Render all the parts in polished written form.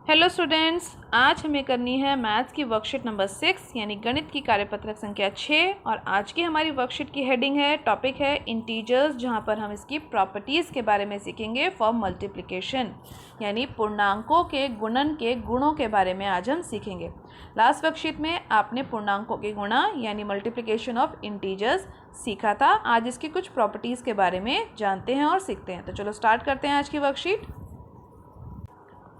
Hello students, आज हमें करनी है मैथ्स की वर्कशीट नंबर 6 यानी गणित की कार्यपत्रक संख्या 6। और आज की हमारी वर्कशीट की हेडिंग है, टॉपिक है इंटीजर्स, जहां पर हम इसकी प्रॉपर्टीज़ के बारे में सीखेंगे फॉर मल्टीप्लिकेशन यानी पूर्णांकों के गुणन के गुणों के बारे में आज हम सीखेंगे। लास्ट वर्कशीट में आपने पूर्णांकों के गुणा यानी मल्टीप्लिकेशन ऑफ इंटीजर्स सीखा था। आज इसकी कुछ प्रॉपर्टीज़ के बारे में जानते हैं और सीखते हैं। तो चलो स्टार्ट करते हैं आज की वर्कशीट।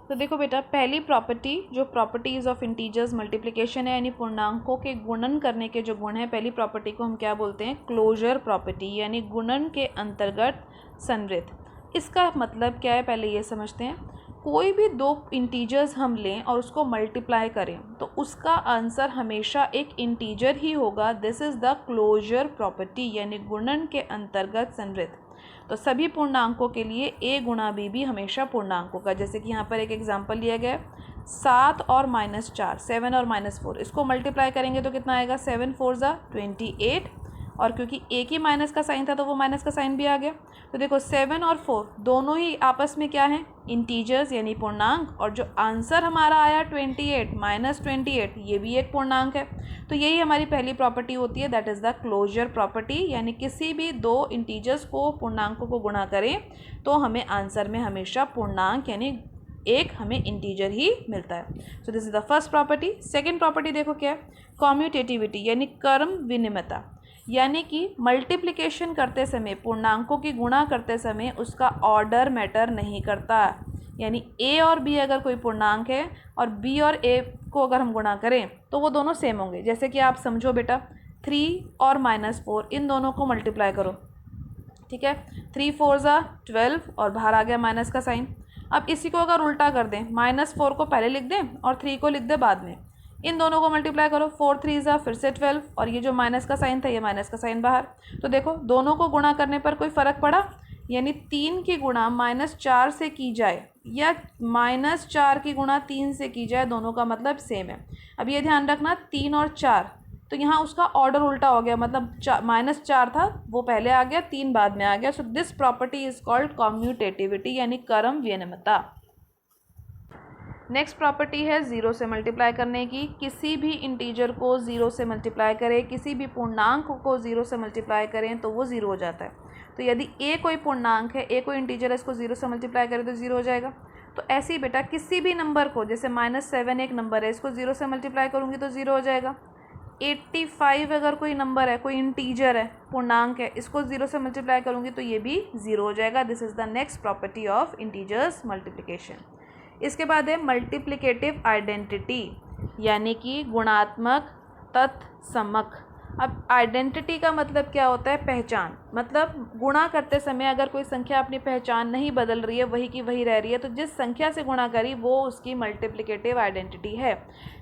तो देखो बेटा, पहली प्रॉपर्टी जो प्रॉपर्टीज़ ऑफ इंटीजर्स मल्टीप्लिकेशन है यानी पूर्णांकों के गुणन करने के जो गुण हैं, पहली प्रॉपर्टी को हम क्या बोलते हैं? क्लोजर प्रॉपर्टी यानी गुणन के अंतर्गत संवृत। इसका मतलब क्या है, पहले ये समझते हैं। कोई भी दो इंटीजर्स हम लें और उसको मल्टीप्लाई करें तो उसका आंसर हमेशा एक इंटीजर ही होगा। This is the closure property यानी गुणन के अंतर्गत संवृत। तो सभी पूर्णांकों के लिए a गुणा b भी हमेशा पूर्णांकों का, जैसे कि यहाँ पर एक एग्जांपल लिया गया है 7 और -4, 7 और -4, इसको मल्टीप्लाई करेंगे तो कितना आएगा? 7 4 ज़ा 28। और क्योंकि एक ही माइनस का साइन था तो वो माइनस का साइन भी आ गया। तो देखो 7 और 4 दोनों ही आपस में क्या है? इंटीजर्स यानी पूर्णांक। और जो आंसर हमारा आया 28 -28, ये भी एक पूर्णांक है। तो यही हमारी पहली प्रॉपर्टी होती है, that is the closure property. यानी किसी भी दो इंटीजर्स को, पूर्णांकों को गुणा करें तो हमें आंसर में हमेशा पूर्णांक यानी एक हमें इंटीजर ही मिलता है। सो this is the first property. Second property देखो क्या है? कॉम्यूटेटिविटी यानी क्रम विनिमयता। यानी कि मल्टीप्लिकेशन करते समय, पूर्णांकों की गुणा करते समय उसका ऑर्डर मैटर नहीं करता। यानी a और b अगर कोई पूर्णांक है और b और a को अगर हम गुणा करें तो वो दोनों सेम होंगे। जैसे कि आप समझो बेटा, 3 और -4 इन दोनों को मल्टीप्लाई करो, ठीक है? 3 4 ज़ा 12 और बाहर आ गया माइनस का साइन। अब इसी को अगर उल्टा कर दें, -4 को पहले लिख दें और 3 को लिख दें बाद में, इन दोनों को मल्टीप्लाई करो, 4 3 ज़ा फिर से 12 और ये जो माइनस का साइन था ये माइनस का साइन बाहर। तो देखो दोनों को गुणा करने पर कोई फ़र्क पड़ा? यानी 3 की गुणा -4 से की जाए या -4 की गुणा 3 से की जाए, दोनों का मतलब सेम है। अब ये ध्यान रखना, 3 और 4 तो यहाँ उसका ऑर्डर उल्टा हो गया, मतलब -4 था वो पहले आ गया, 3 बाद में आ गया। So this property is called कॉम्यूटेटिविटी यानी क्रम विनिमयता। नेक्स्ट प्रॉपर्टी है ज़ीरो से मल्टीप्लाई करने की। किसी भी इंटीजर को ज़ीरो से मल्टीप्लाई करें, किसी भी पूर्णांक को ज़ीरो से मल्टीप्लाई करें तो वो ज़ीरो हो जाता है। तो यदि a कोई पूर्णांक है, a कोई इंटीजर है, इसको ज़ीरो से मल्टीप्लाई करें तो ज़ीरो हो जाएगा। तो ऐसे ही बेटा किसी भी नंबर को, जैसे -7 एक नंबर है, इसको ज़ीरो से मल्टीप्लाई करूँगी तो ज़ीरो हो जाएगा। 85 अगर कोई नंबर है, कोई इंटीजर है, पूर्णांक है, इसको ज़ीरो से मल्टीप्लाई करूँगी तो ये भी ज़ीरो हो जाएगा। This is the next property of integers multiplication. इसके बाद है मल्टीप्लिकेटिव आइडेंटिटी यानी कि गुणात्मक तत्समक। अब आइडेंटिटी का मतलब क्या होता है? पहचान। मतलब गुणा करते समय अगर कोई संख्या अपनी पहचान नहीं बदल रही है, वही की वही रह रही है, तो जिस संख्या से गुणा करी वो उसकी मल्टीप्लिकेटिव आइडेंटिटी है।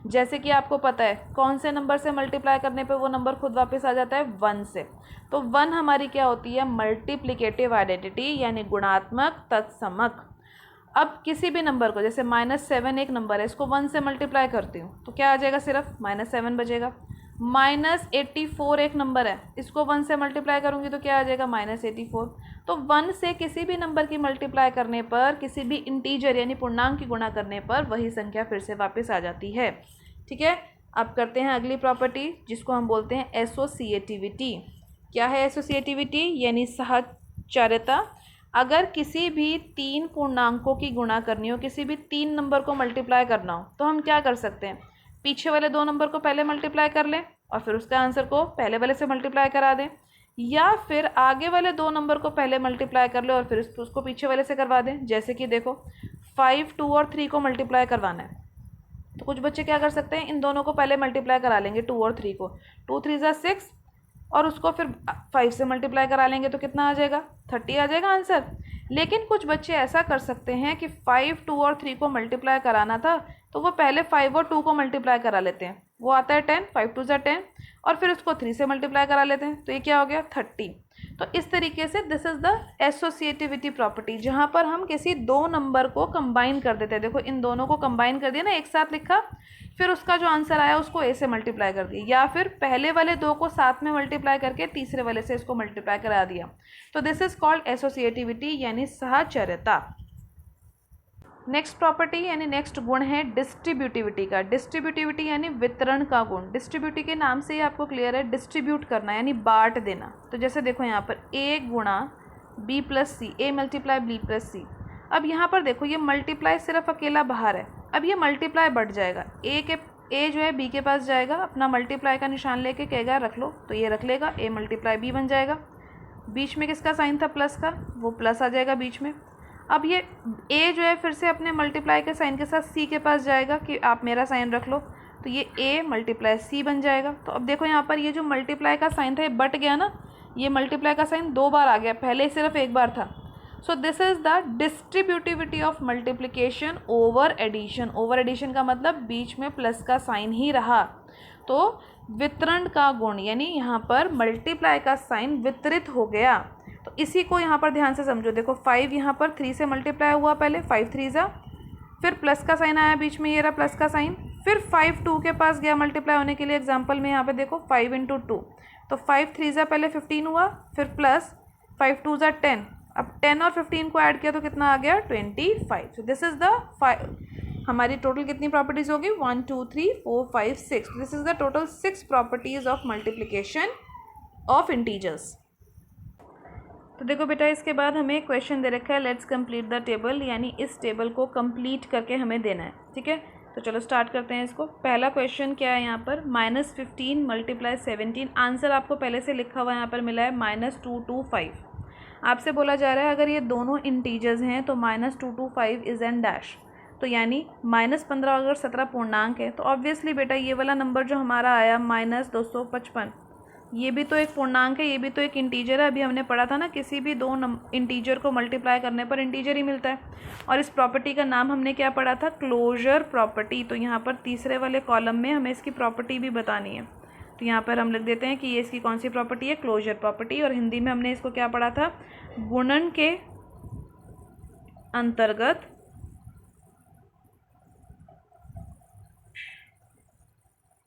जैसे कि आपको पता है कौन से नंबर से मल्टीप्लाई करने पे वो नंबर खुद वापस आ जाता है? 1 से। तो 1 हमारी क्या होती है? मल्टीप्लिकेटिव आइडेंटिटी यानी गुणात्मक तत्समक। अब किसी भी नंबर को, जैसे -7 एक नंबर है, इसको 1 से मल्टीप्लाई करती हूँ तो क्या आ जाएगा? सिर्फ -7 बचेगा। -84 एक नंबर है, इसको 1 से मल्टीप्लाई करूँगी तो क्या आ जाएगा? -84। तो 1 से किसी भी नंबर की मल्टीप्लाई करने पर, किसी भी इंटीजर यानी पूर्णांक की गुणा करने पर वही संख्या फिर से वापस आ जाती है। ठीक है, अब करते हैं अगली प्रॉपर्टी जिसको हम बोलते हैं एसोसिएटिविटी। क्या है एसोसिएटिविटी? यानी साहचर्यता। अगर किसी भी 3 पूर्णांकों की गुणा करनी हो, किसी भी 3 नंबर को मल्टीप्लाई करना हो तो हम क्या कर सकते हैं? पीछे वाले 2 नंबर को पहले मल्टीप्लाई कर लें और फिर उसका आंसर को पहले वाले से मल्टीप्लाई करा दें, या फिर आगे वाले 2 नंबर को पहले मल्टीप्लाई कर लें और फिर उसको पीछे वाले से करवा दें। जैसे कि देखो 5 2 और 3 को मल्टीप्लाई करवाना है तो कुछ बच्चे क्या कर सकते हैं? इन दोनों को पहले मल्टीप्लाई करा लेंगे, 2 और 3 को। 2 3 ज़ा 6 और उसको फिर 5 से मल्टीप्लाई करा लेंगे तो कितना आ जाएगा? 30 आ जाएगा आंसर। लेकिन कुछ बच्चे ऐसा कर सकते हैं कि 5 2 और 3 को मल्टीप्लाई कराना था तो वो पहले 5 और 2 को मल्टीप्लाई करा लेते हैं, वो आता है 10, 5 2 ज़ा 10, और फिर उसको 3 से मल्टीप्लाई करा लेते हैं तो ये क्या हो गया? 30। तो इस तरीके से this is the associativity property, जहाँ पर हम किसी 2 नंबर को कंबाइन कर देते हैं। देखो इन दोनों को कंबाइन कर दिया ना, एक साथ लिखा, फिर उसका जो आंसर आया उसको ए से मल्टीप्लाई कर दिया, या फिर पहले वाले 2 को साथ में मल्टीप्लाई करके तीसरे वाले से इसको मल्टीप्लाई करा दिया। तो दिस इज कॉल्ड एसोसिएटिविटी यानी साहचर्यता। नेक्स्ट प्रॉपर्टी यानी नेक्स्ट गुण है डिस्ट्रीब्यूटिविटी का। डिस्ट्रीब्यूटिविटी यानी वितरण का गुण। डिस्ट्रीब्यूटिव के नाम से ही आपको क्लियर है, डिस्ट्रीब्यूट करना यानी बांट देना। तो जैसे देखो यहाँ पर a गुणा b plus C, a multiply b plus C. अब यहाँ पर देखो ये मल्टीप्लाई सिर्फ अकेला बाहर है, अब ये मल्टीप्लाई बढ़ जाएगा। a जो है b के पास जाएगा, अपना मल्टीप्लाई का निशान लेके कहेगा रख लो, तो ये रख लेगा, a मल्टीप्लाई b बन जाएगा। बीच में किसका साइन था, प्लस का, वो प्लस आ जाएगा बीच में। अब ये a जो है फिर से अपने मल्टीप्लाई के साइन के साथ c के पास जाएगा कि आप मेरा साइन रख लो, तो ये a मल्टीप्लाई c बन जाएगा। तो अब देखो यहाँ पर ये जो मल्टीप्लाई का साइन था ये बट गया ना, ये मल्टीप्लाई का साइन 2 बार आ गया, पहले सिर्फ 1 बार था। So this is the distributivity of multiplication over addition. Over addition का मतलब बीच में प्लस का साइन ही रहा। तो वितरण का गुण यानी यहाँ पर मल्टीप्लाई का साइन वितरित हो गया। तो इसी को यहाँ पर ध्यान से समझो। देखो 5 यहाँ पर 3 से मल्टीप्लाई हुआ, पहले 5 3 जा, फिर प्लस का साइन आया बीच में, ये रहा प्लस का साइन, फिर 5 2 के पास गया मल्टीप्लाई होने के लिए। एग्जांपल में यहाँ पे देखो 5 × 2, तो 5 3 जा पहले 15 हुआ, फिर प्लस 5 2 जा 10, अब 10 और 15 को ऐड किया तो कितना आ गया 25। सो दिस इज़ द हमारी टोटल कितनी प्रॉपर्टीज़ होगी 1 2 3 4 5 6। This is the total 6 properties of multiplication of integers. तो देखो बेटा इसके बाद हमें क्वेश्चन दे रखा है लेट्स कंप्लीट द टेबल, यानी इस टेबल को कंप्लीट करके हमें देना है। ठीक है, तो चलो स्टार्ट करते हैं इसको। पहला क्वेश्चन क्या है यहाँ पर, -15 मल्टीप्लाई 17। आंसर आपको पहले से लिखा हुआ यहाँ पर मिला है -225। आपसे बोला जा रहा है अगर ये दोनों इंटीजर्स हैं तो -225 इज एन डैश, तो यानी -15 अगर 17 पूर्णांक है तो ऑब्वियसली बेटा ये वाला नंबर जो हमारा आया -255, ये भी तो एक पूर्णांक है, ये भी तो एक इंटीजर है। अभी हमने पढ़ा था ना किसी भी दो इंटीजर को मल्टीप्लाई करने पर इंटीजर ही मिलता है। और इस प्रॉपर्टी का नाम हमने क्या पढ़ा था, क्लोजर प्रॉपर्टी। तो यहाँ पर तीसरे वाले कॉलम में हमें इसकी प्रॉपर्टी भी बतानी है। तो यहाँ पर हम लिख देते हैं कि ये इसकी कौन सी प्रॉपर्टी है, क्लोजर प्रॉपर्टी। और हिंदी में हमने इसको क्या पढ़ा था, गुणन के अंतर्गत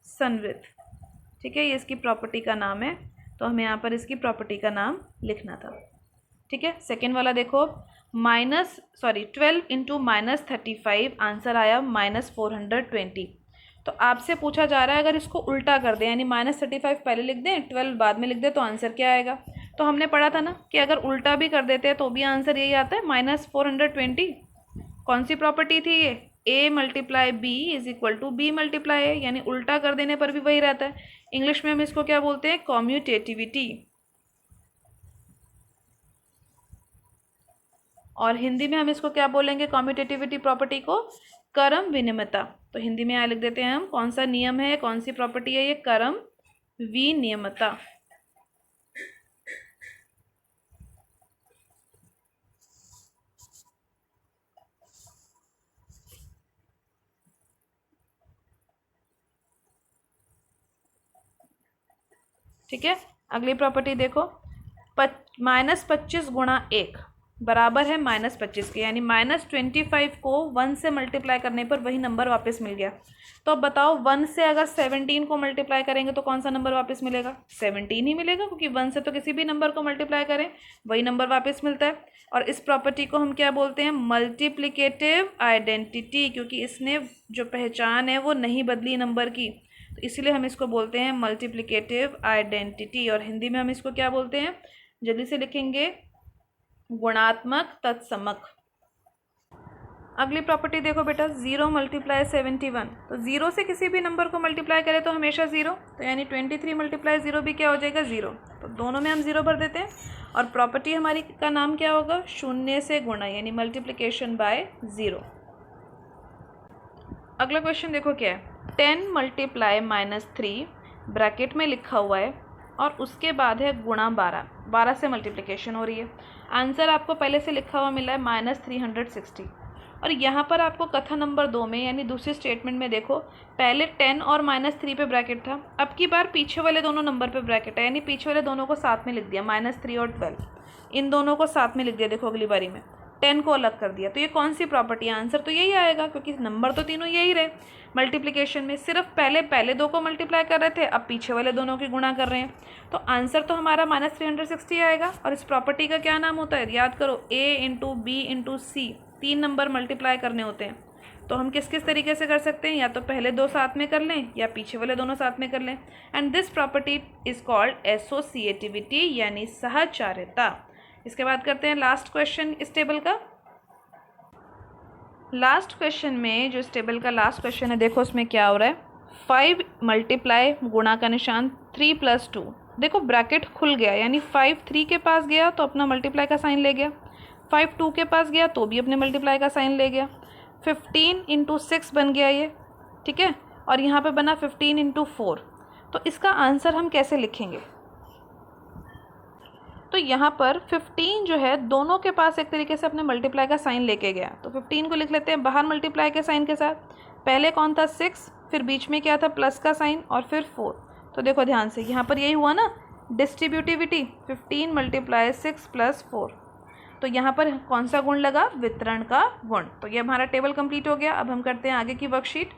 संवृत। ठीक है, ये इसकी प्रॉपर्टी का नाम है, तो हमें यहाँ पर इसकी प्रॉपर्टी का नाम लिखना था। ठीक है, सेकेंड वाला देखो 12 इंटू -35, आंसर आया -420। तो आपसे पूछा जा रहा है अगर इसको उल्टा कर दें, यानी -35 पहले लिख दें 12 बाद में लिख दें, तो आंसर क्या आएगा। तो हमने पढ़ा था ना कि अगर उल्टा भी कर देते हैं तो भी आंसर यही आता है -420। कौन सी प्रॉपर्टी थी ये, a multiply b is equal to b multiply a, यानी उल्टा कर देने पर भी वही रहता है। इंग्लिश में हम इसको क्या बोलते हैं, कॉम्यूटेटिविटी। और हिंदी में हम इसको क्या बोलेंगे, कॉम्यूटेटिविटी प्रॉपर्टी को क्रम विनिमयता। तो हिंदी में यहाँ लिख देते हैं हम कौन सा नियम है, कौन सी प्रॉपर्टी है, ये क्रम विनिमयता। ठीक है, अगली प्रॉपर्टी देखो, -25 गुणा 1 बराबर है -25 के, यानी -25 को 1 से मल्टीप्लाई करने पर वही नंबर वापस मिल गया। तो अब बताओ 1 से अगर 17 को मल्टीप्लाई करेंगे तो कौन सा नंबर वापस मिलेगा, 17 ही मिलेगा, क्योंकि 1 से तो किसी भी नंबर को मल्टीप्लाई करें वही नंबर वापस मिलता है। और इस प्रॉपर्टी को हम क्या बोलते हैं, मल्टीप्लिकेटिव आइडेंटिटी, क्योंकि इसने जो पहचान है वो नहीं बदली नंबर की, तो इसीलिए हम इसको बोलते हैं मल्टीप्लिकेटिव आइडेंटिटी। और हिंदी में हम इसको क्या बोलते हैं, जल्दी से लिखेंगे, गुणात्मक तत्समक। अगली प्रॉपर्टी देखो बेटा, 0 मल्टीप्लाई 71। तो 0 से किसी भी नंबर को मल्टीप्लाई करें तो हमेशा 0, तो यानी 23 मल्टीप्लाई 0 भी क्या हो जाएगा 0। तो दोनों में हम 0 भर देते हैं। और प्रॉपर्टी हमारी का नाम क्या होगा, शून्य से गुणा, यानी मल्टीप्लिकेशन बाय 0। अगला क्वेश्चन देखो क्या है, 10 मल्टीप्लाई -3 ब्रैकेट में लिखा हुआ है और उसके बाद है गुणा 12 से मल्टीप्लिकेशन हो रही है। आंसर आपको पहले से लिखा हुआ मिला है -360। और यहाँ पर आपको कथन नंबर 2 में यानी दूसरी स्टेटमेंट में देखो, पहले 10 और -3 पे ब्रैकेट था, अब की बार पीछे वाले दोनों नंबर पे ब्रैकेट है, यानी पीछे वाले दोनों को साथ में लिख दिया, -3 और 12 इन दोनों को साथ में लिख दिया। देखो अगली बारी में 10 को अलग कर दिया। तो ये कौन सी प्रॉपर्टी है, आंसर तो यही आएगा, क्योंकि नंबर तो तीनों यही रहे। मल्टीप्लिकेशन में सिर्फ पहले दो को मल्टीप्लाई कर रहे थे, अब पीछे वाले दोनों की गुणा कर रहे हैं, तो आंसर तो हमारा -360 आएगा। और इस प्रॉपर्टी का क्या नाम होता है, याद करो, a × b × c 3 number multiply करने होते हैं तो हम किस किस तरीके से कर सकते हैं, या तो पहले 2 साथ में कर लें या पीछे वाले दोनों साथ में कर लें। And this property is called associativity यानी सहचार्यता। इसके बाद करते हैं लास्ट क्वेश्चन इस टेबल का। लास्ट क्वेश्चन में जो इस टेबल का लास्ट क्वेश्चन है, देखो उसमें क्या हो रहा है, 5 मल्टीप्लाई गुणा का निशान 3 + 2। देखो ब्रैकेट खुल गया यानी 5 3 के पास गया तो अपना मल्टीप्लाई का साइन ले गया, 5 2 के पास गया तो भी अपने मल्टीप्लाई का साइन ले गया, 15 × 6 बन गया ये, ठीक है, और यहाँ पे बना 15 × 4। तो इसका आंसर हम कैसे लिखेंगे, तो यहाँ पर 15 जो है दोनों के पास एक तरीके से अपने मल्टीप्लाई का साइन लेके गया, तो 15 को लिख लेते हैं बाहर मल्टीप्लाई के साइन के साथ। पहले कौन था 6, फिर बीच में क्या था प्लस का साइन और फिर 4। तो देखो ध्यान से यहाँ पर यही हुआ ना डिस्ट्रीब्यूटिविटी, 15 × 6 + 4। तो यहाँ पर कौन सा गुण लगा, वितरण का गुण। तो ये हमारा टेबल कंप्लीट हो गया। अब हम करते हैं आगे की वर्कशीट।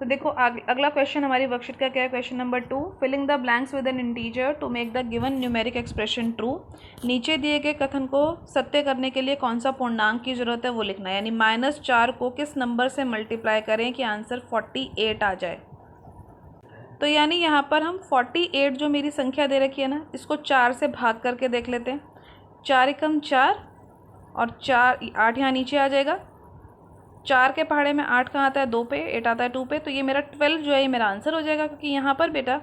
तो देखो अगला क्वेश्चन हमारी वर्कशीट का क्या है, question number 2, filling the blanks with an integer to make the given numeric expression true. नीचे दिए गए कथन को सत्य करने के लिए कौन सा पूर्णांक की जरूरत है वो लिखना है, यानी -4 को किस नंबर से मल्टीप्लाई करें कि आंसर 48 आ जाए। तो यानी यहाँ पर हम 48 जो मेरी संख्या दे रखी है ना, इसको 4 से भाग करके देख लेते हैं। 4 × 4 और 4 8 यहाँ नीचे आ जाएगा। 4 के पहाड़े में 8 कहाँ आता है, 2 पे, 8 आता है 2 पे, तो ये मेरा 12 जो है ये मेरा आंसर हो जाएगा, क्योंकि यहाँ पर बेटा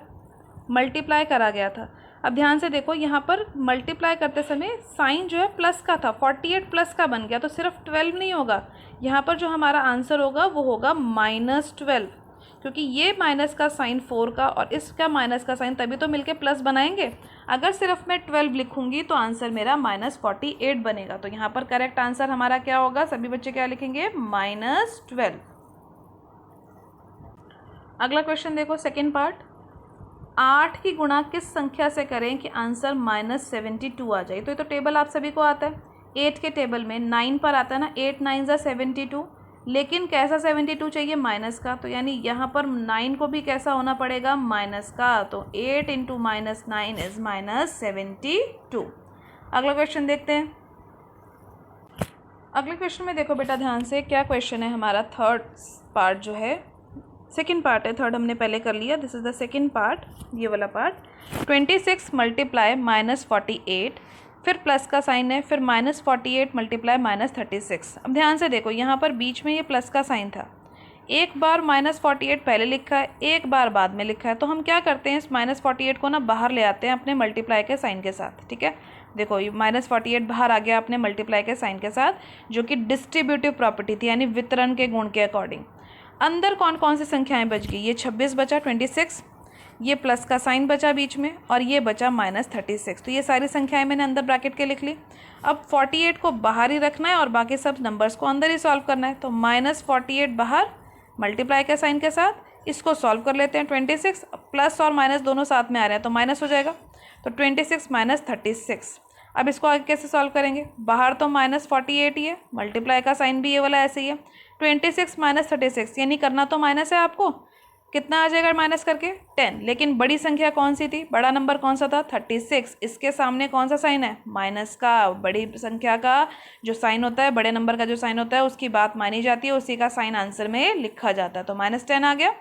मल्टीप्लाई करा गया था। अब ध्यान से देखो यहाँ पर मल्टीप्लाई करते समय साइन जो है प्लस का था, 48 प्लस का बन गया, तो सिर्फ 12 नहीं होगा, यहाँ पर जो हमारा आंसर होगा वो होगा -12, क्योंकि ये माइनस का साइन 4 का और इसका माइनस का साइन तभी तो मिलके प्लस बनाएंगे। अगर सिर्फ मैं 12 लिखूंगी तो आंसर मेरा -48 बनेगा। तो यहाँ पर करेक्ट आंसर हमारा क्या होगा, सभी बच्चे क्या लिखेंगे, -12। अगला क्वेश्चन देखो सेकंड पार्ट, 8 की गुणा किस संख्या से करें कि आंसर -72 आ जाए। तो ये तो टेबल आप सभी को आता है, 8 के टेबल में 9 पर आता है ना, 8 × 9 = 72, लेकिन कैसा 72 चाहिए, माइनस का। तो यानी यहाँ पर 9 को भी कैसा होना पड़ेगा, माइनस का। तो 8 × -9 इज -72। अगला क्वेश्चन देखते हैं। अगले क्वेश्चन में देखो बेटा ध्यान से, क्या क्वेश्चन है हमारा, थर्ड पार्ट जो है, सेकेंड पार्ट है, थर्ड हमने पहले कर लिया, this is the second part, ये वाला पार्ट। 26 × -48, फिर प्लस का साइन है, फिर -48 × -36। अब ध्यान से देखो यहाँ पर बीच में ये प्लस का साइन था, एक बार -48 पहले लिखा है, एक बार बाद में लिखा है। तो हम क्या करते हैं, इस -48 को ना बाहर ले आते हैं अपने मल्टीप्लाई के साइन के साथ, ठीक है। देखो ये -48 बाहर आ गया अपने मल्टीप्लाई के साइन के साथ, जो कि डिस्ट्रीब्यूटिव प्रॉपर्टी थी, यानी वितरण के गुण के अकॉर्डिंग। अंदर कौन कौन सी संख्याएं बच गई, ये 26 बचा, 26, ये प्लस का साइन बचा बीच में, और ये बचा -36। तो ये सारी संख्याएं मैंने अंदर ब्रैकेट के लिख ली। अब 48 को बाहर ही रखना है और बाकी सब नंबर्स को अंदर ही सॉल्व करना है। तो -48 बाहर मल्टीप्लाई के साइन के साथ, इसको सॉल्व कर लेते हैं। 26 प्लस और माइनस दोनों साथ में आ रहे हैं तो माइनस हो जाएगा, तो 26 - 36। अब इसको आगे कैसे सॉल्व करेंगे, बाहर तो -48 ही है, मल्टीप्लाई का साइन भी ये वाला ऐसे ही है। 26 - 36 यानी करना तो माइनस है आपको, कितना आ जाएगा माइनस करके, 10। लेकिन बड़ी संख्या कौन सी थी, बड़ा नंबर कौन सा था, 36। इसके सामने कौन सा साइन है, माइनस का। बड़ी संख्या का जो साइन होता है, बड़े नंबर का जो साइन होता है, उसकी बात मानी जाती है, उसी का साइन आंसर में लिखा जाता है। तो -10 आ गया।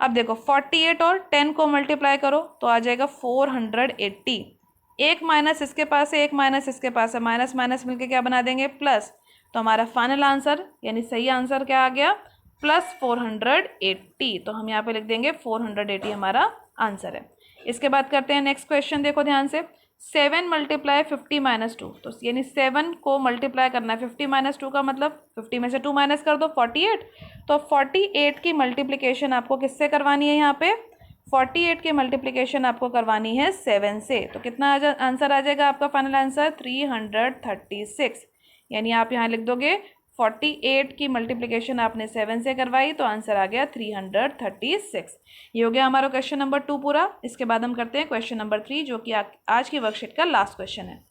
अब देखो 48 और 10 को मल्टीप्लाई करो तो आ जाएगा 480। एक माइनस इसके पास है, एक माइनस इसके पास है, माइनस माइनस मिलके क्या बना देंगे, प्लस। तो हमारा फाइनल आंसर यानी सही आंसर क्या आ गया, +480। तो हम यहाँ पे लिख देंगे 480 हमारा आंसर है। इसके बाद करते हैं नेक्स्ट क्वेश्चन, देखो ध्यान से, 7 × 50 - 2। तो यानी 7 को मल्टीप्लाई करना है, 50 - 2 का मतलब 50 में से 2 माइनस कर दो, 48। तो 48 की मल्टीप्लिकेशन आपको किससे करवानी है, यहाँ पे 48 की मल्टीप्लिकेशन आपको करवानी है 7 से। तो कितना आंसर आ जाएगा आपका फाइनल आंसर, 336। यानी आप यहाँ लिख दोगे 48 की मल्टीप्लिकेशन आपने 7 से करवाई तो आंसर आ गया 336। ये हो गया हमारा क्वेश्चन नंबर 2 पूरा। इसके बाद हम करते हैं क्वेश्चन नंबर 3, जो कि आज की वर्कशीट का लास्ट क्वेश्चन है।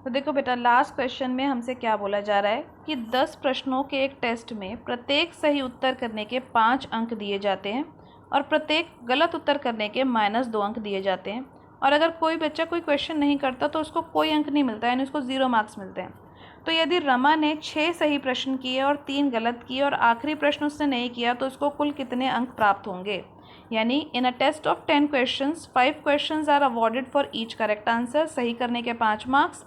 तो देखो बेटा, लास्ट क्वेश्चन में हमसे क्या बोला जा रहा है कि 10 प्रश्नों के एक टेस्ट में प्रत्येक सही उत्तर करने के 5 अंक दिए जाते हैं और प्रत्येक गलत उत्तर करने के -2 अंक दिए जाते हैं। और अगर कोई बच्चा कोई क्वेश्चन नहीं करता तो उसको कोई अंक नहीं मिलता, यानी उसको 0 मार्क्स मिलते हैं। तो यदि रमा ने 6 सही प्रश्न किए और 3 गलत किए और आखिरी प्रश्न उसने नहीं किया तो उसको कुल कितने अंक प्राप्त होंगे। यानी in a test of 10 questions 5 questions are awarded for each correct answer. सही करने के 5 मार्क्स,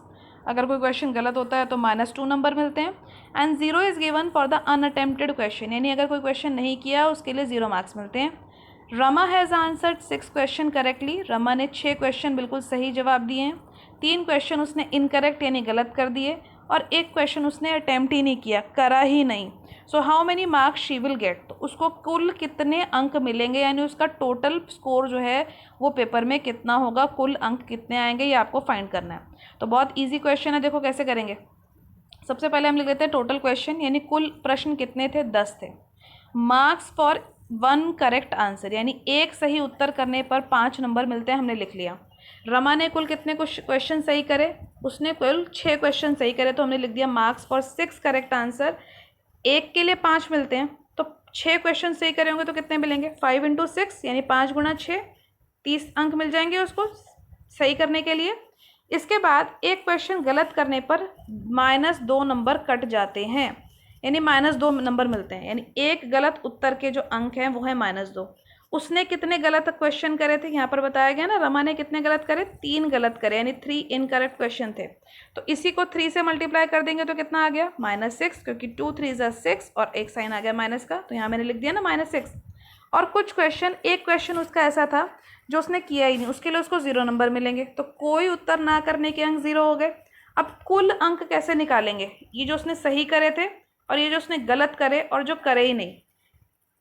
अगर कोई क्वेश्चन गलत होता है तो -2 नंबर मिलते हैं। And 0 is given for the unattempted question, यानी अगर कोई क्वेश्चन नहीं किया उसके लिए 0 मार्क्स मिलते हैं। Rama has answered 6 question correctly. Rama ने 6 क्वेश्चन बिल्कुल सही जवाब दिए हैं। 3 क्वेश्चन उसने इनकरेक्ट यानी गलत कर दिए और 1 क्वेश्चन उसने अटैम्प्ट ही नहीं किया, करा ही नहीं। So how many marks she will get, तो उसको कुल कितने अंक मिलेंगे, यानी उसका टोटल स्कोर जो है वो पेपर में कितना होगा, कुल अंक कितने आएंगे, ये आपको फाइंड करना है। तो बहुत ईजी क्वेश्चन है, देखो कैसे करेंगे। सबसे पहले हम लिख लेते हैं टोटल क्वेश्चन, यानी कुल प्रश्न कितने थे, 10 थे। मार्क्स फॉर 1 करेक्ट आंसर, यानी एक सही उत्तर करने पर 5 नंबर मिलते हैं, हमने लिख लिया। रमा ने कुल कितने क्वेश्चन सही करे, उसने कुल 6 क्वेश्चन सही करे, तो हमने लिख दिया मार्क्स फॉर 6 करेक्ट आंसर। एक के लिए 5 मिलते हैं, तो 6 क्वेश्चन सही करे होंगे तो कितने मिलेंगे, 5 × 6 यानी 5 × 6, 30 अंक मिल जाएंगे उसको सही करने के लिए। इसके बाद एक क्वेश्चन गलत करने पर -2 नंबर कट जाते हैं, यानी -2 नंबर मिलते हैं, यानी एक गलत उत्तर के जो अंक हैं वो है -2। उसने कितने गलत क्वेश्चन करे थे, यहाँ पर बताया गया ना, रमा ने कितने गलत करे, 3 गलत करे, यानी 3 इनकरेक्ट क्वेश्चन थे। तो इसी को 3 से मल्टीप्लाई कर देंगे तो कितना आ गया, -6, क्योंकि 2 3 = 6 और एक साइन आ गया माइनस का, तो यहाँ मैंने लिख दिया ना -6। और कुछ क्वेश्चन, एक क्वेश्चन उसका ऐसा था जो उसने किया ही नहीं, उसके लिए उसको 0 नंबर मिलेंगे, तो कोई उत्तर ना करने के अंक 0 हो गए। अब कुल अंक कैसे निकालेंगे, ये जो उसने सही करे थे और ये जो उसने गलत करे और जो करे ही नहीं,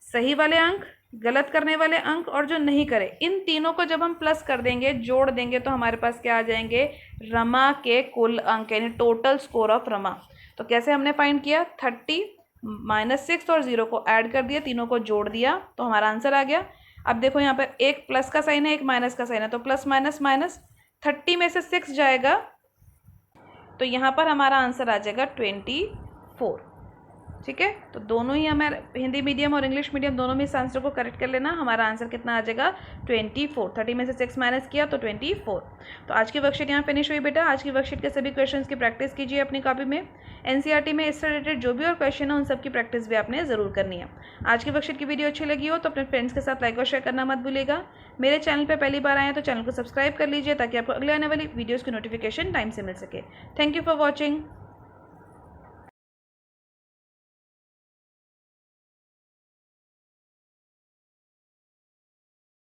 सही वाले अंक, गलत करने वाले अंक और जो नहीं करे, इन तीनों को जब हम प्लस कर देंगे, जोड़ देंगे, तो हमारे पास क्या आ जाएंगे, रमा के कुल अंक, यानी टोटल स्कोर ऑफ रमा। तो कैसे हमने फाइंड किया, 30 -6 और 0 को ऐड कर दिया, तीनों को जोड़ दिया, तो हमारा आंसर आ गया। अब देखो यहाँ पर एक प्लस का साइन है, एक माइनस का साइन है, तो प्लस माइनस माइनस, 30 में से 6 जाएगा, तो यहाँ पर हमारा आंसर आ जाएगा 24। ठीक है, तो दोनों ही हमारे हिंदी मीडियम और इंग्लिश मीडियम दोनों में इस आंसर को करेक्ट कर लेना। हमारा आंसर कितना आ जाएगा, 24। 30 में से 6 माइनस किया तो 24। तो आज की वर्कशीट यहाँ फिनिश हुई बेटा। आज की वर्कशीट के सभी क्वेश्चंस की प्रैक्टिस कीजिए अपनी कॉपी में। एनसीईआरटी में इससे रिलेटेड जो भी और क्वेश्चन है उन सब की प्रैक्टिस भी आपने ज़रूर करनी है। आज की वर्कशीट की वीडियो अच्छी लगी हो तो अपने फ्रेंड्स के साथ लाइक और शेयर करना मत भूलिएगा। मेरे चैनल पर पहली बार आए हैं तो चैनल को सब्सक्राइब कर लीजिए ताकि आपको अगले आने वाली वीडियोज़ की नोटिफिकेशन टाइम से मिल सके। Thank you for watching.